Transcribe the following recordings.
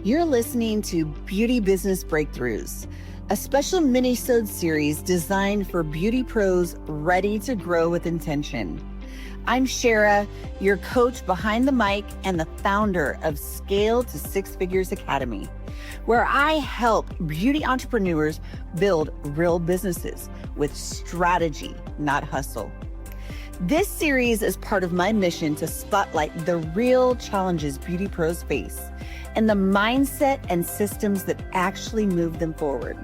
You're listening to Beauty Business Breakthroughs, a special mini-sode series designed for beauty pros ready to grow with intention. I'm Shara, your coach behind the mic and the founder of Scale to Six Figures Academy, where I help beauty entrepreneurs build real businesses with strategy, not hustle. This series is part of my mission to spotlight the real challenges beauty pros face and the mindset and systems that actually move them forward.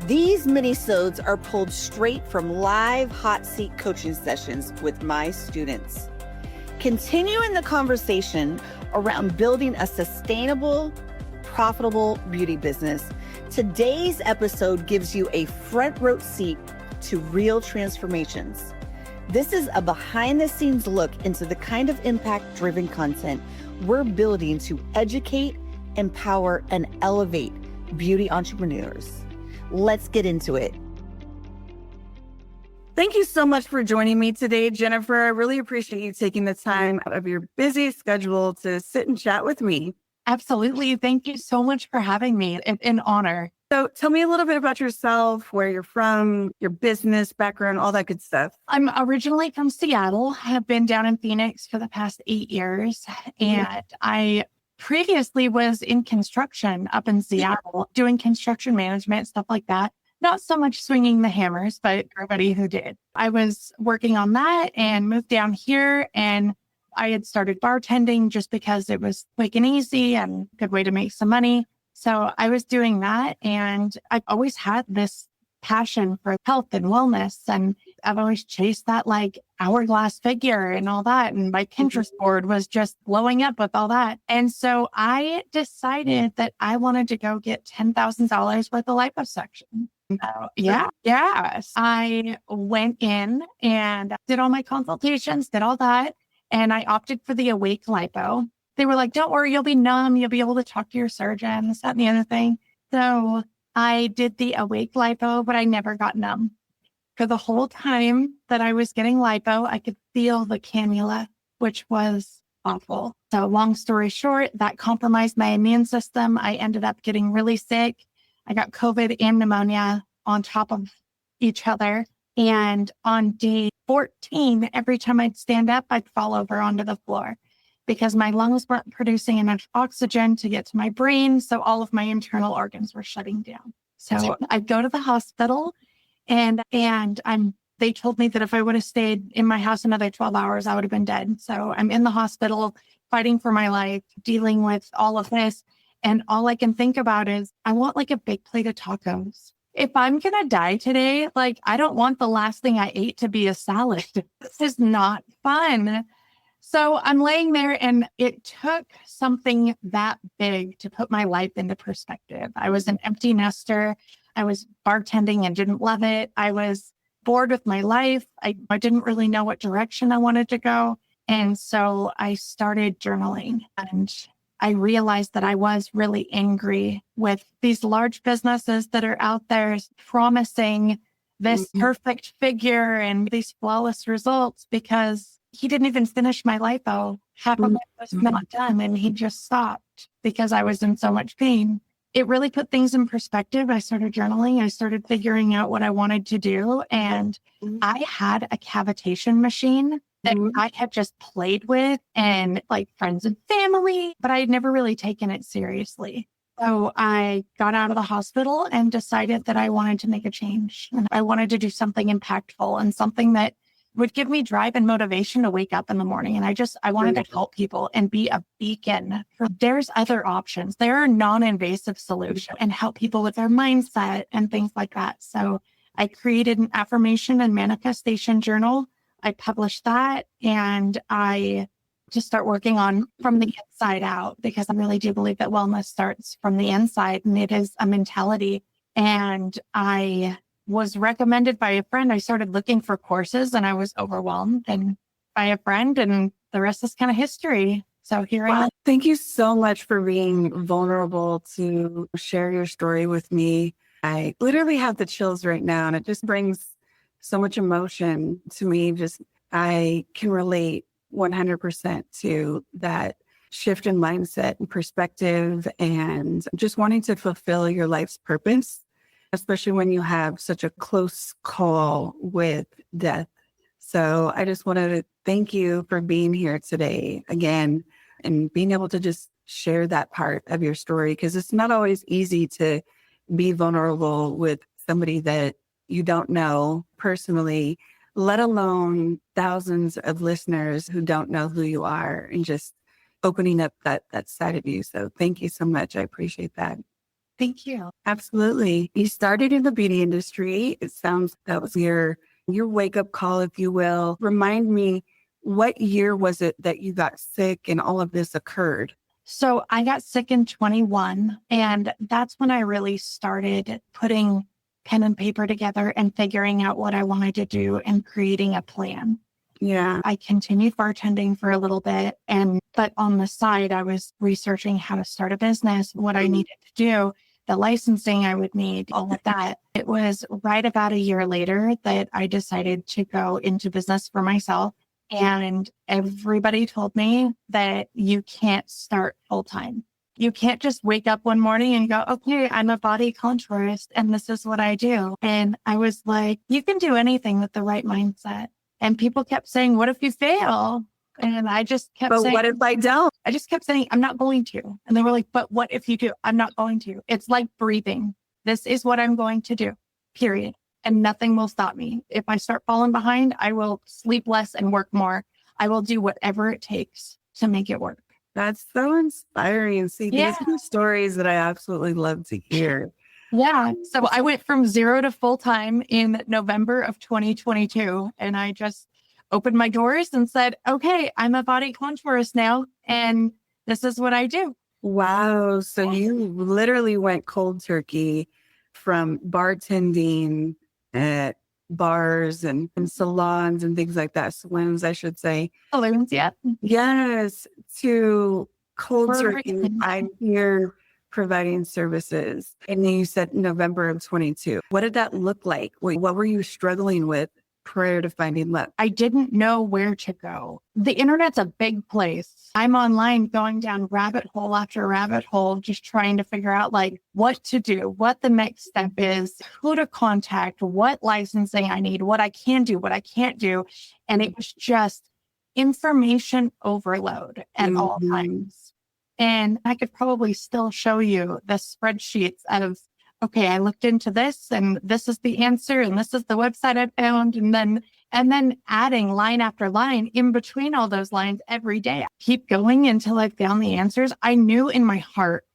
These mini-sodes are pulled straight from live hot seat coaching sessions with my students. Continuing the conversation around building a sustainable, profitable beauty business, today's episode gives you a front row seat to real transformations. This is a behind-the-scenes look into the kind of impact-driven content we're building to educate, empower, and elevate beauty entrepreneurs. Let's get into it. Thank you so much for joining me today, Jennifer. I really appreciate you taking the time out of your busy schedule to sit and chat with me. Absolutely. Thank you so much for having me. It's an honor. So tell me a little bit about yourself, where you're from, your business background, all that good stuff. I'm originally from Seattle. I have been down in Phoenix for the past 8 years. And I previously was in construction up in Seattle, doing construction management, stuff like that. Not so much swinging the hammers, but everybody who did. I was working on that and moved down here, and I had started bartending just because it was quick and easy and a good way to make some money. So I was doing that, and I've always had this passion for health and wellness, and I've always chased that like hourglass figure and all that. And my Pinterest board was just blowing up with all that. And so I decided that I wanted to go get $10,000 worth of liposuction. Yes. I went in and did all my consultations, did all that. And I opted for the Awake Lipo. They were like, don't worry, you'll be numb. You'll be able to talk to your surgeon, this, that, and the other thing. So I did the Awake Lipo, but I never got numb. For the whole time that I was getting lipo, I could feel the cannula, which was awful. So long story short, that compromised my immune system. I ended up getting really sick. I got COVID and pneumonia on top of each other. And on day 14, every time I'd stand up, I'd fall over onto the floor because my lungs weren't producing enough oxygen to get to my brain. So all of my internal organs were shutting down. So I'd go to the hospital and they told me that if I would have stayed in my house another 12 hours, I would have been dead. So I'm in the hospital fighting for my life, dealing with all of this. And all I can think about is I want like a big plate of tacos. If I'm going to die today, like I don't want the last thing I ate to be a salad. This is not fun. So I'm laying there, and it took something that big to put my life into perspective. I was an empty nester. I was bartending and didn't love it. I was bored with my life. I didn't really know what direction I wanted to go. And so I started journaling, and I realized that I was really angry with these large businesses that are out there promising this perfect figure and these flawless results, because he didn't even finish my lipo. Half of it was not done, and he just stopped because I was in so much pain. It really put things in perspective. I started journaling. I started figuring out what I wanted to do. And I had a cavitation machine that I had just played with and like friends and family, but I had never really taken it seriously. So I got out of the hospital and decided that I wanted to make a change. And I wanted to do something impactful and something that would give me drive and motivation to wake up in the morning. And I wanted to help people and be a beacon. There's other options. There are non-invasive solutions and help people with their mindset and things like that. So I created an affirmation and manifestation journal. I published that, and I just start working on from the inside out, because I really do believe that wellness starts from the inside, and it is a mentality. And I was recommended by a friend. I started looking for courses, and I was overwhelmed and by a friend, and the rest is kind of history. So here I am. Thank you so much for being vulnerable to share your story with me. I literally have the chills right now, and it just brings so much emotion to me. I can relate 100% to that shift in mindset and perspective and just wanting to fulfill your life's purpose, especially when you have such a close call with death. So I just wanted to thank you for being here today again and being able to just share that part of your story, because it's not always easy to be vulnerable with somebody that you don't know personally, let alone thousands of listeners who don't know who you are, and just opening up that side of you. So thank you so much. I appreciate that. Thank you. Absolutely. You started in the beauty industry. It sounds that was your wake up call, if you will. Remind me, what year was it that you got sick and all of this occurred? So I got sick in 21, and that's when I really started putting pen and paper together and figuring out what I wanted to do and creating a plan. Yeah. I continued bartending for a little bit, but on the side, I was researching how to start a business, what I needed to do, the licensing I would need, all of that. It was right about a year later that I decided to go into business for myself. And everybody told me that you can't start full time. You can't just wake up one morning and go, okay, I'm a body contourist and this is what I do. And I was like, you can do anything with the right mindset. And people kept saying, what if you fail? And I just kept saying, but what if I don't? I just kept saying, I'm not going to. And they were like, but what if you do? I'm not going to. It's like breathing. This is what I'm going to do, period. And nothing will stop me. If I start falling behind, I will sleep less and work more. I will do whatever it takes to make it work. That's so inspiring. See, Yeah. these are stories that I absolutely love to hear. Yeah. So I went from 0 to full time in November of 2022. And I just opened my doors and said, okay, I'm a body contourist now. And this is what I do. Wow. So you literally went cold turkey from bartending at bars and salons and things like that. Swims, I should say. Balloons, yeah. Yes. To cold Perfect. turkey, I'm here providing services. And then you said November of 22. What did that look like? What were you struggling with prior to finding Luxe? I didn't know where to go. The internet's a big place. I'm online going down rabbit hole after rabbit hole, just trying to figure out like what to do, what the next step is, who to contact, what licensing I need, what I can do, what I can't do. And it was just information overload at all times. And I could probably still show you the spreadsheets of, okay, I looked into this and this is the answer and this is the website I found. And then adding line after line in between all those lines every day. I keep going until I found the answers. I knew in my heart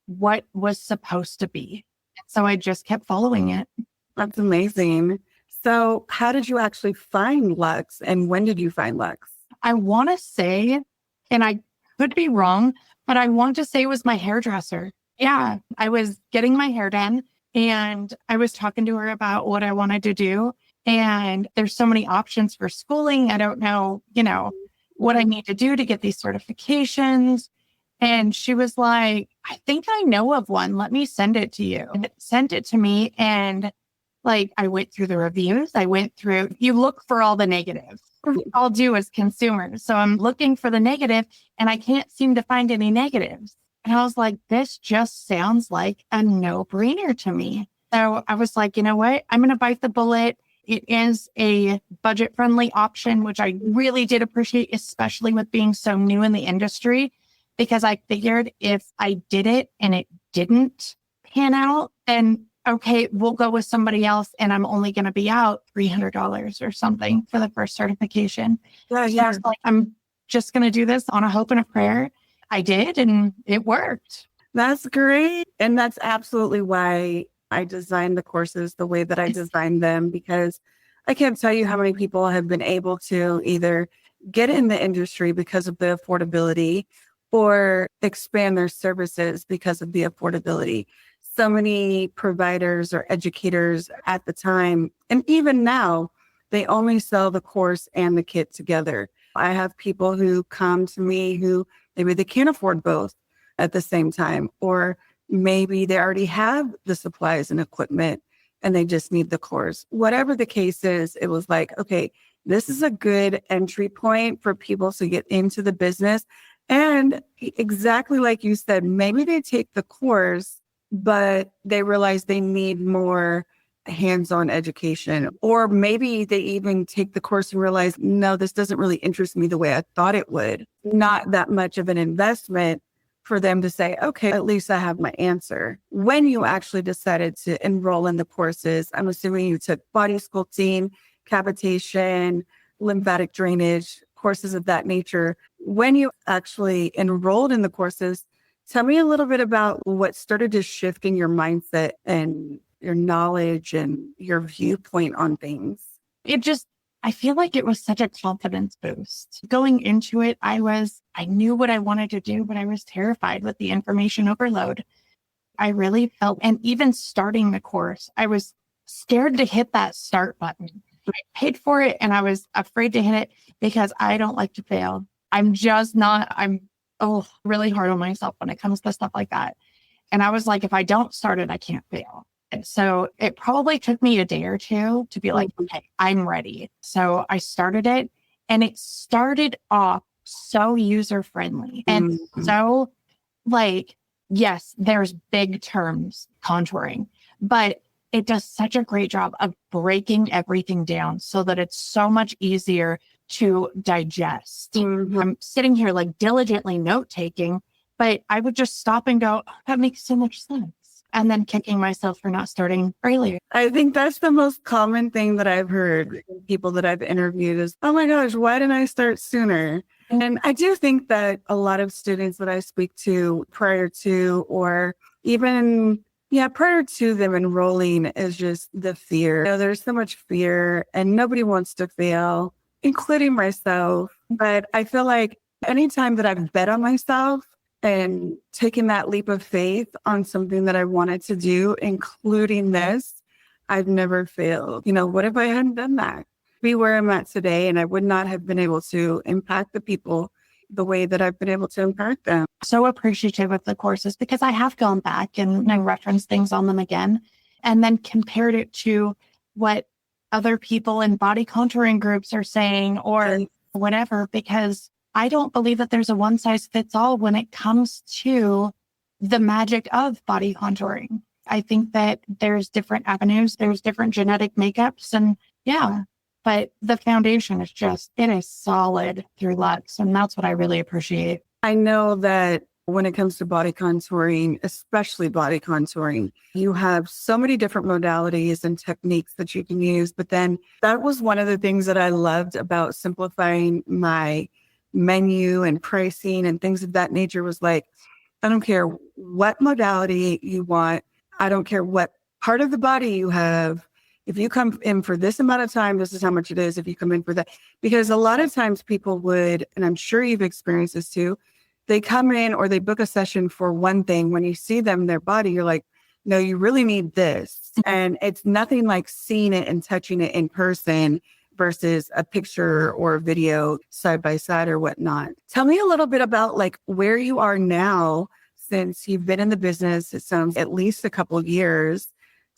what was supposed to be. So I just kept following it. That's amazing. So how did you actually find Luxe, and when did you find Luxe? I want to say, and I could be wrong, but I want to say it was my hairdresser. Yeah, I was getting my hair done and I was talking to her about what I wanted to do. And there's so many options for schooling. I don't know, what I need to do to get these certifications. And she was like, I think I know of one. Let me send it to you. And sent it to me. And like, I went through the reviews. You look for all the negatives. We all do as consumers. So I'm looking for the negative and I can't seem to find any negatives. And I was like, this just sounds like a no-brainer to me. So I was like, you know what? I'm going to bite the bullet. It is a budget-friendly option, which I really did appreciate, especially with being so new in the industry, because I figured if I did it and it didn't pan out, then okay, we'll go with somebody else and I'm only going to be out $300 or something for the first certification. Yeah. So I was like, I'm just going to do this on a hope and a prayer. I did, and it worked. That's great. And that's absolutely why I designed the courses the way that I designed them, because I can't tell you how many people have been able to either get in the industry because of the affordability or expand their services because of the affordability. So many providers or educators at the time, and even now, they only sell the course and the kit together. I have people who come to me who maybe they can't afford both at the same time, or maybe they already have the supplies and equipment and they just need the course. Whatever the case is, it was like, okay, this is a good entry point for people to get into the business And exactly like you said, maybe they take the course, but they realize they need more hands-on education. Or maybe they even take the course and realize, no, this doesn't really interest me the way I thought it would. Not that much of an investment for them to say, okay, at least I have my answer. When you actually decided to enroll in the courses, I'm assuming you took body sculpting, cavitation, lymphatic drainage, courses of that nature. When you actually enrolled in the courses, tell me a little bit about what started to shift in your mindset and your knowledge and your viewpoint on things. I feel like it was such a confidence boost. Going into it, I knew what I wanted to do, but I was terrified with the information overload. I really felt, and even starting the course, I was scared to hit that start button. I paid for it and I was afraid to hit it because I don't like to fail. I'm really hard on myself when it comes to stuff like that. And I was like, if I don't start it, I can't fail. And so it probably took me a day or two to be like, okay, I'm ready. So I started it, and it started off so user-friendly and so like, yes, there's big terms contouring, but it does such a great job of breaking everything down so that it's so much easier to digest. I'm sitting here like diligently note-taking, but I would just stop and go, oh, that makes so much sense. And then kicking myself for not starting earlier. I think that's the most common thing that I've heard from people that I've interviewed is, oh my gosh, why didn't I start sooner? And I do think that a lot of students that I speak to prior to, or even prior to them enrolling, is just the fear. There's so much fear and nobody wants to fail, including myself. But I feel like anytime that I've bet on myself and taking that leap of faith on something that I wanted to do, including this, I've never failed. What if I hadn't done that? Be where I'm at today, and I would not have been able to impact the people the way that I've been able to impact them. So appreciative of the courses because I have gone back and I referenced things on them again and then compared it to what other people in body contouring groups are saying or whatever, because I don't believe that there's a one size fits all when it comes to the magic of body contouring. I think that there's different avenues, there's different genetic makeups, and but the foundation is it is solid through Luxe. And that's what I really appreciate. I know that when it comes to body contouring, especially body contouring, you have so many different modalities and techniques that you can use. But then that was one of the things that I loved about simplifying my menu and pricing and things of that nature was like, I don't care what modality you want. I don't care what part of the body you have. If you come in for this amount of time, this is how much it is. If you come in for that, because a lot of times people would, and I'm sure you've experienced this too, they come in or they book a session for one thing. When you see them, their body, you're like, no, you really need this. And it's nothing like seeing it and touching it in person versus a picture or a video side by side or whatnot. Tell me a little bit about like where you are now since you've been in the business. It sounds at least a couple of years.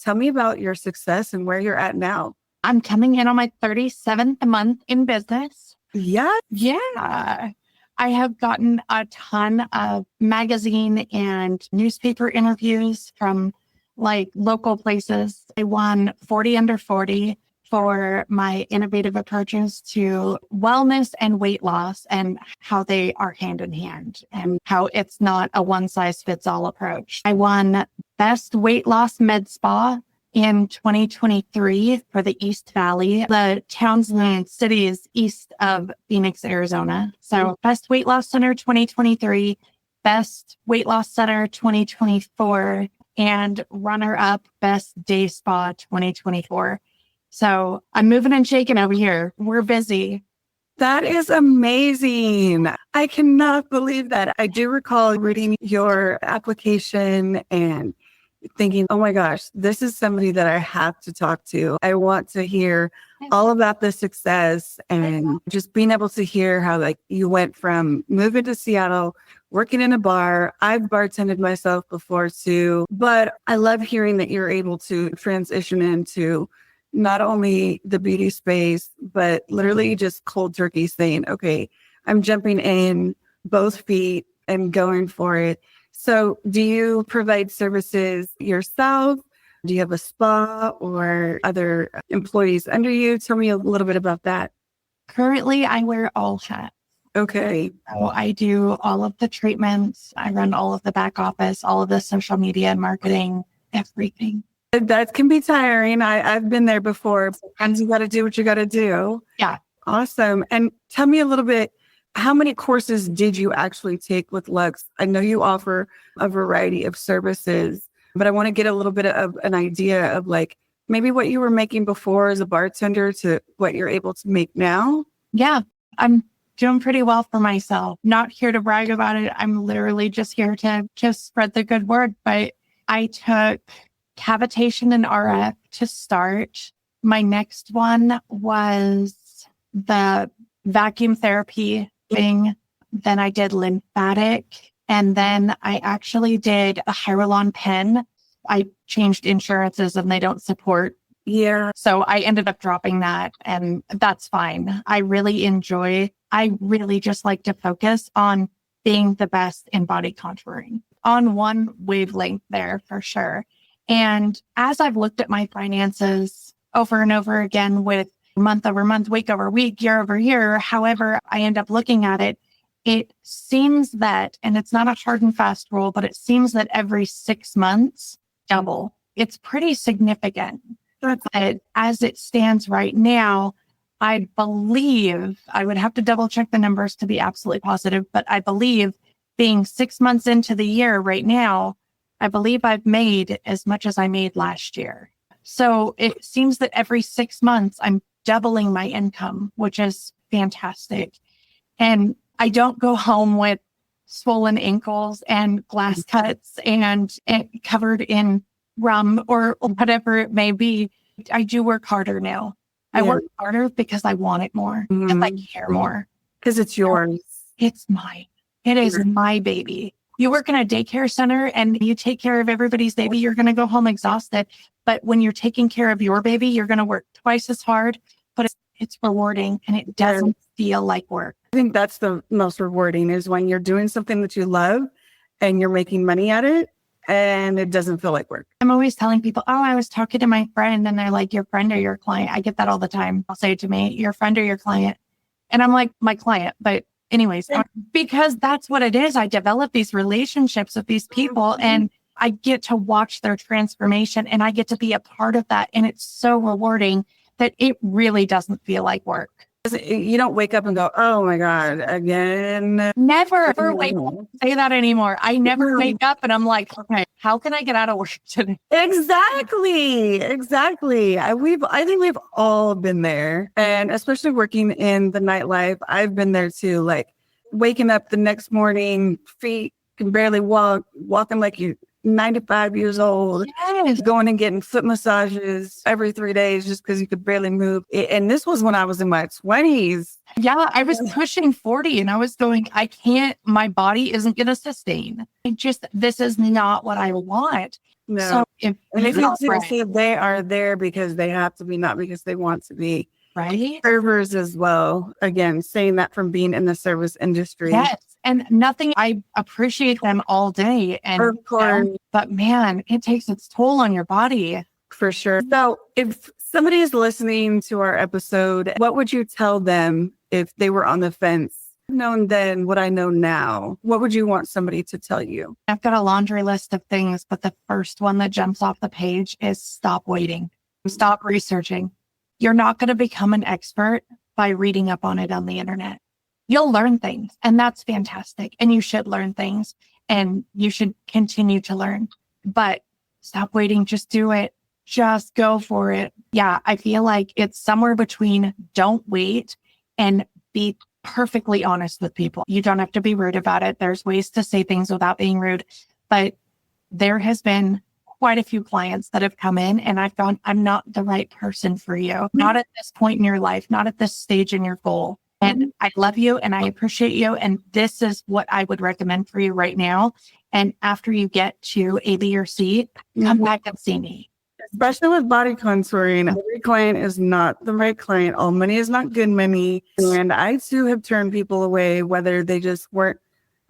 Tell me about your success and where you're at now. I'm coming in on my 37th month in business. Yeah. Yeah. I have gotten a ton of magazine and newspaper interviews from like local places. I won 40 under 40 for my innovative approaches to wellness and weight loss and how they are hand in hand and how it's not a one size fits all approach. I won Best Weight Loss Med Spa in 2023 for the East Valley, the towns and cities east of Phoenix, Arizona. So Best Weight Loss Center 2023, Best Weight Loss Center 2024, and runner-up Best Day Spa 2024. So I'm moving and shaking over here. We're busy. That is amazing. I cannot believe that. I do recall reading your application and thinking, oh my gosh, this is somebody that I have to talk to. I want to hear all about the success and just being able to hear how like you went from moving to Seattle, working in a bar. I've bartended myself before too, but I love hearing that you're able to transition into not only the beauty space, but literally just cold turkey saying, okay, I'm jumping in both feet and going for it. So do you provide services yourself? Do you have a spa or other employees under you? Tell me a little bit about that. Currently, I wear all hats. Okay. So I do all of the treatments. I run all of the back office, all of the social media and marketing, everything. That can be tiring. I've been there before. Sometimes you got to do what you got to do. Yeah. Awesome. And tell me a little bit, how many courses did you actually take with Luxe? I know you offer a variety of services, but I want to get a little bit of an idea of like maybe what you were making before as a bartender to what you're able to make now. Yeah. I'm doing pretty well for myself. Not here to brag about it. I'm literally just here to just spread the good word. But I took cavitation and RF to start. My next one was the vacuum therapy thing. Then I did lymphatic. And then I actually did a Hyaluron pen. I changed insurances and they don't support. Yeah. So I ended up dropping that, and that's fine. I really just like to focus on being the best in body contouring on one wavelength there for sure. And as I've looked at my finances over and over again with month over month, week over week, year over year, however I end up looking at it, it seems that, and it's not a hard and fast rule, but it seems that every 6 months, double. It's pretty significant. But as it stands right now, I believe, I would have to double check the numbers to be absolutely positive, but I believe being 6 months into the year right now, I believe I've made as much as I made last year. So it seems that every 6 months I'm doubling my income, which is fantastic. And I don't go home with swollen ankles and glass cuts and covered in rum or whatever it may be. I do work harder now. I work harder because I want it more, because I care more. Because it's yours. It's mine. It is my baby. You work in a daycare center and you take care of everybody's baby, you're going to go home exhausted. But when you're taking care of your baby, you're going to work twice as hard, but it's rewarding and it doesn't feel like work. I think that's the most rewarding is when you're doing something that you love and you're making money at it and it doesn't feel like work. I'm always telling people, oh, I was talking to my friend, and they're like, your friend or your client? I get that all the time. I'll say it to me, your friend or your client? And I'm like, my client. But anyways, because that's what it is. I develop these relationships with these people and I get to watch their transformation and I get to be a part of that. And it's so rewarding that it really doesn't feel like work. You don't wake up and go, oh my God, again. Never ever say that anymore. I never wake up and I'm like, okay, how can I get out of work today? Exactly. I think we've all been there. And especially working in the nightlife, I've been there too. Like waking up the next morning, feet can barely walk, walking like you're 95 years old, Yes. going and getting foot massages every 3 days just because you could barely move. And this was when I was in my 20s. Yeah, I was pushing 40 and I was going, I can't, my body isn't going to sustain. This is not what I want. No. So if you see, they are there because they have to be, not because they want to be. right? Servers as well. Again, saying that from being in the service industry. Yes. And nothing, I appreciate them all day. And Of course. but man, it takes its toll on your body. For sure. So if somebody is listening to our episode, what would you tell them if they were on the fence? Known then what I know now, what would you want somebody to tell you? I've got a laundry list of things, but the first one that jumps off the page is stop waiting. Stop researching. You're not going to become an expert by reading up on it on the internet. You'll learn things, and that's fantastic. And you should learn things, and you should continue to learn. But stop waiting. Just do it. Just go for it. Yeah, I feel like it's somewhere between don't wait and be perfectly honest with people. You don't have to be rude about it. There's ways to say things without being rude. But there has been quite a few clients that have come in and I've gone, I'm not the right person for you. Not at this point in your life, not at this stage in your goal. And I love you and I appreciate you. And this is what I would recommend for you right now. And after you get to A, B, or C, come back and see me. Especially with body contouring, every client is not the right client. All money is not good money. And I too have turned people away, whether they just weren't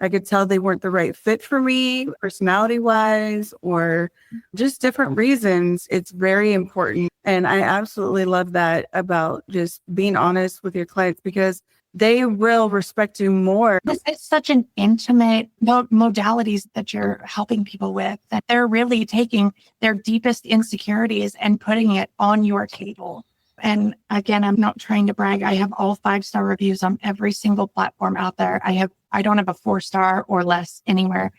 I could tell they weren't the right fit for me, personality wise, or just different reasons. It's very important. And I absolutely love that about just being honest with your clients, because they will respect you more. It's such an intimate modalities that you're helping people with, that they're really taking their deepest insecurities and putting it on your table. And again, I'm not trying to brag. I have all 5-star reviews on every single platform out there. I don't have a 4-star or less anywhere.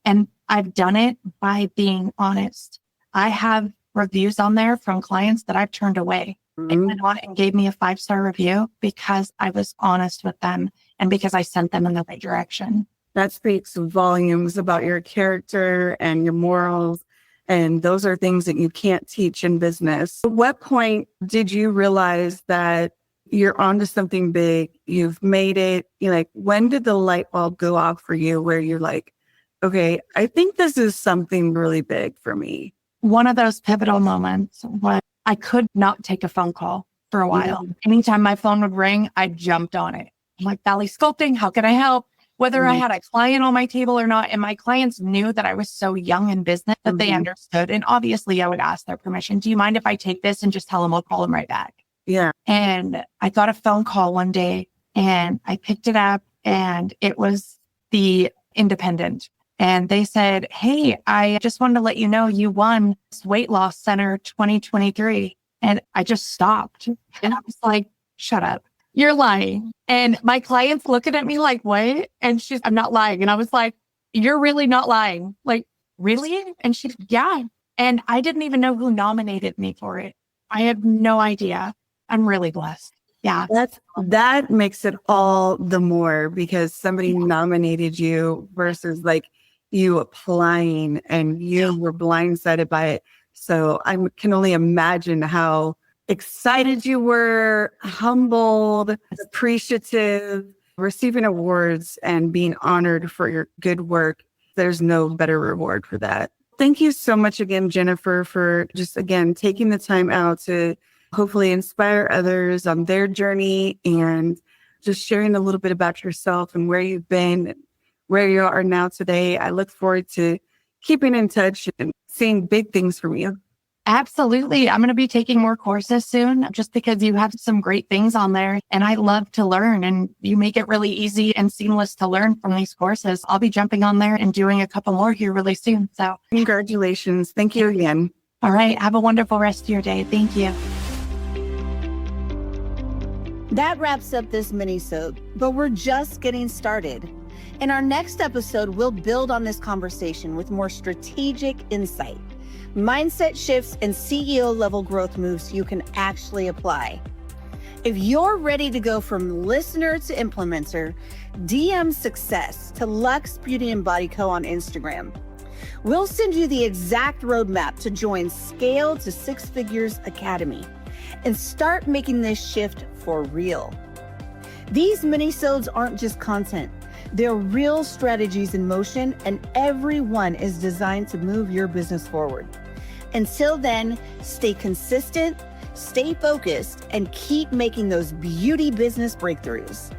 And I've done it by being honest. I have reviews on there from clients that I've turned away. They went on and gave me a 5-star review because I was honest with them and because I sent them in the right direction. That speaks volumes about your character and your morals. And those are things that you can't teach in business. At what point did you realize that you're onto something big? You've made it. You're like, when did the light bulb go off for you where you're like, okay, I think this is something really big for me? One of those pivotal moments was I could not take a phone call for a while. Anytime my phone would ring, I jumped on it. I'm like, Valley Sculpting, how can I help? Whether I had a client on my table or not. And my clients knew that I was so young in business that they understood. And obviously I would ask their permission. Do you mind if I take this and just tell them I'll call them right back? Yeah. And I got a phone call one day and I picked it up and it was the Independent. And they said, hey, I just wanted to let you know you won Weight Loss Center 2023. And I just stopped. And I was like, shut up. You're lying. And my client's looking at me like, what? And I'm not lying. And I was like, you're really not lying. Like, really? And she's, yeah. And I didn't even know who nominated me for it. I had no idea. I'm really blessed. Yeah. That makes it all the more, because somebody nominated you versus like you applying and you were blindsided by it. So I can only imagine how excited you were, humbled, appreciative, receiving awards and being honored for your good work. There's no better reward for that. Thank you so much again, Jennifer, for just, again, taking the time out to hopefully inspire others on their journey and just sharing a little bit about yourself and where you've been and where you are now today. I look forward to keeping in touch and seeing big things from you. Absolutely. I'm going to be taking more courses soon just because you have some great things on there and I love to learn and you make it really easy and seamless to learn from these courses. I'll be jumping on there and doing a couple more here really soon. So congratulations. Thank you again. All right. Have a wonderful rest of your day. Thank you. That wraps up this mini-sode, but we're just getting started. In our next episode, we'll build on this conversation with more strategic insight, mindset shifts, and CEO level growth moves you can actually apply. If you're ready to go from listener to implementer, DM success to Luxe Beauty and Body Co. on Instagram. We'll send you the exact roadmap to join Scale to Six Figures Academy and start making this shift for real. These mini-sodes aren't just content. They're real strategies in motion, and every one is designed to move your business forward. Until then, stay consistent, stay focused, and keep making those beauty business breakthroughs.